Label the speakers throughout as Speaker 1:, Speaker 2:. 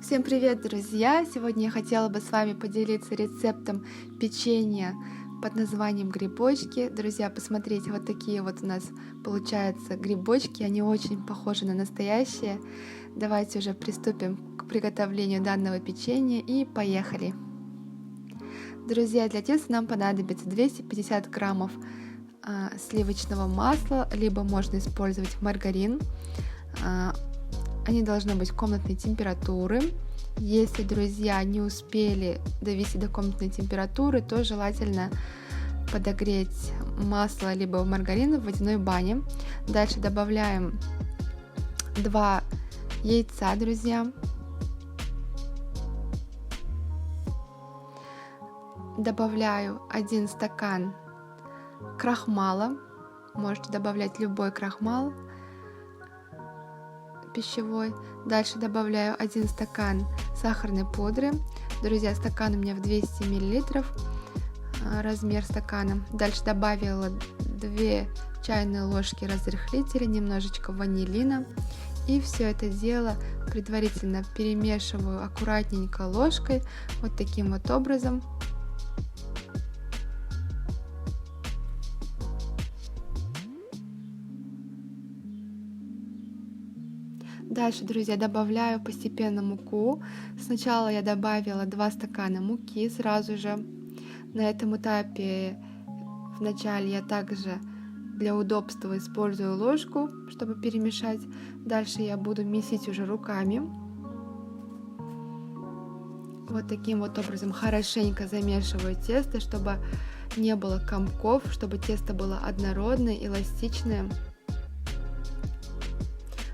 Speaker 1: Всем привет, друзья! Сегодня я хотела бы с вами поделиться рецептом печенья под названием грибочки. Друзья, посмотрите, вот такие вот у нас получаются грибочки. Они очень похожи на настоящие. Давайте уже приступим к приготовлению данного печенья и поехали! Друзья, для теста нам понадобится 250 граммов сливочного масла, либо можно использовать маргарин. Они должны быть комнатной температуры. Если, друзья, не успели довести до комнатной температуры, то желательно подогреть масло либо маргарин в водяной бане. Дальше добавляем 2 яйца, друзья. Добавляю 1 стакан крахмала. Можете добавлять любой крахмал пищевой. Дальше добавляю 1 стакан сахарной пудры. Друзья, стакан у меня в 200 мл, размер стакана. Дальше добавила 2 чайные ложки разрыхлителя, немножечко ванилина. И все это дело предварительно перемешиваю аккуратненько ложкой, вот таким вот образом. Дальше, друзья, добавляю постепенно муку. Сначала я добавила 2 стакана муки сразу же. На этом этапе вначале я также для удобства использую ложку, чтобы перемешать. Дальше я буду месить уже руками. Вот таким вот образом хорошенько замешиваю тесто, чтобы не было комков, чтобы тесто было однородное, эластичное.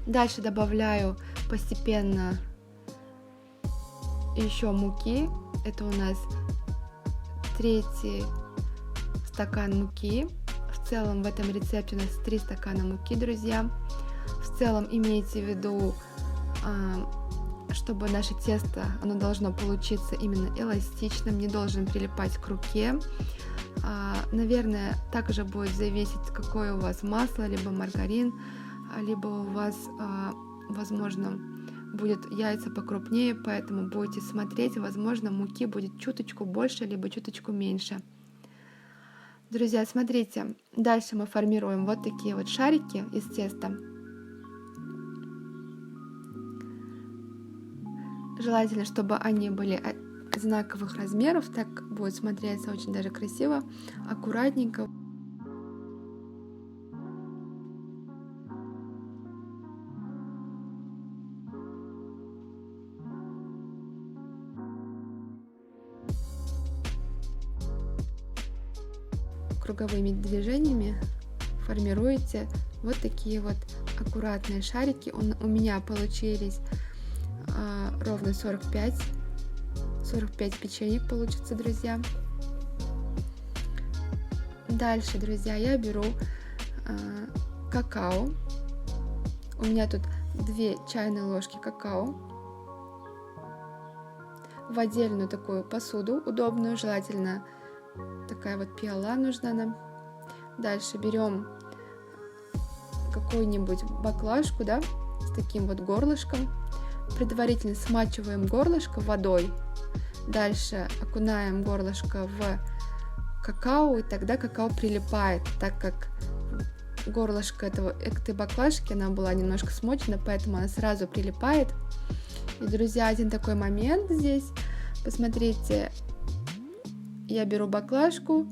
Speaker 1: Дальше добавляю постепенно еще муки. Это у нас 3-й стакан муки. В целом в этом рецепте у нас 3 стакана муки, друзья. В целом имейте в виду, чтобы наше тесто, оно должно получиться именно эластичным, не должен прилипать к руке. Наверное, также будет зависеть, какое у вас масло, либо маргарин, либо у вас, возможно, будет яйца покрупнее, поэтому будете смотреть, возможно, муки будет чуточку больше, либо чуточку меньше. Друзья, смотрите, дальше мы формируем вот такие вот шарики из теста. Желательно, чтобы они были одинаковых размеров, так будет смотреться очень даже красиво, аккуратненько. Круговыми движениями формируете вот такие вот аккуратные шарики. У меня получились ровно 45 печенек получится, друзья. Дальше, друзья, я беру какао. У меня тут 2 чайные ложки какао в отдельную такую посуду удобную, желательно такая вот пиала нужна нам. Дальше берем какую-нибудь баклажку, да, с таким вот горлышком. Предварительно смачиваем горлышко водой. Дальше окунаем горлышко в какао, и тогда какао прилипает, так как горлышко этой баклажки, она была немножко смочена, поэтому она сразу прилипает. И, друзья, один такой момент здесь. Посмотрите, я беру баклажку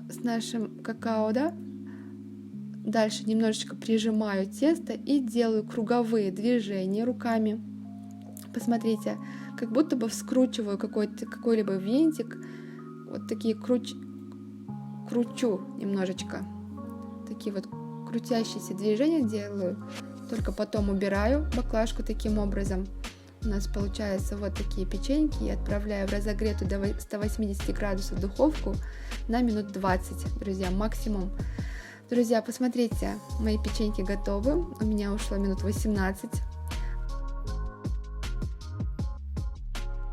Speaker 1: с нашим какао, да? Дальше немножечко прижимаю тесто и делаю круговые движения руками. Посмотрите, как будто бы вскручиваю какой-либо винтик. Вот такие кручу немножечко. Такие вот крутящиеся движения делаю. Только потом убираю баклажку таким образом. У нас получаются вот такие печеньки. Я отправляю в разогретую до 180 градусов духовку на минут 20, друзья, максимум. Друзья, посмотрите, мои печеньки готовы. У меня ушло минут 18.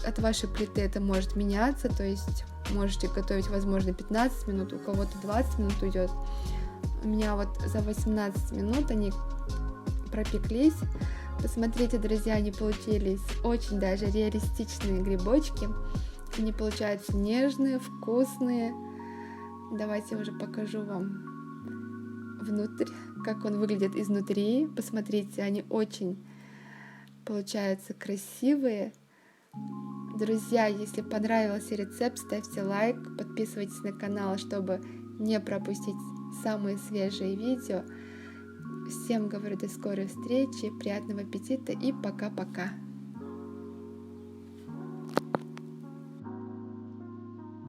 Speaker 1: От вашей плиты это может меняться, то есть можете готовить, возможно, 15 минут, у кого-то 20 минут уйдет. У меня вот за 18 минут они пропеклись. Посмотрите, друзья, они получились очень даже реалистичные грибочки. Они получаются нежные, вкусные. Давайте уже покажу вам внутрь, как он выглядит изнутри. Посмотрите, они очень получаются красивые. Друзья, если понравился рецепт, ставьте лайк, подписывайтесь на канал, чтобы не пропустить самые свежие видео. Всем говорю до скорой встречи, приятного аппетита и пока-пока.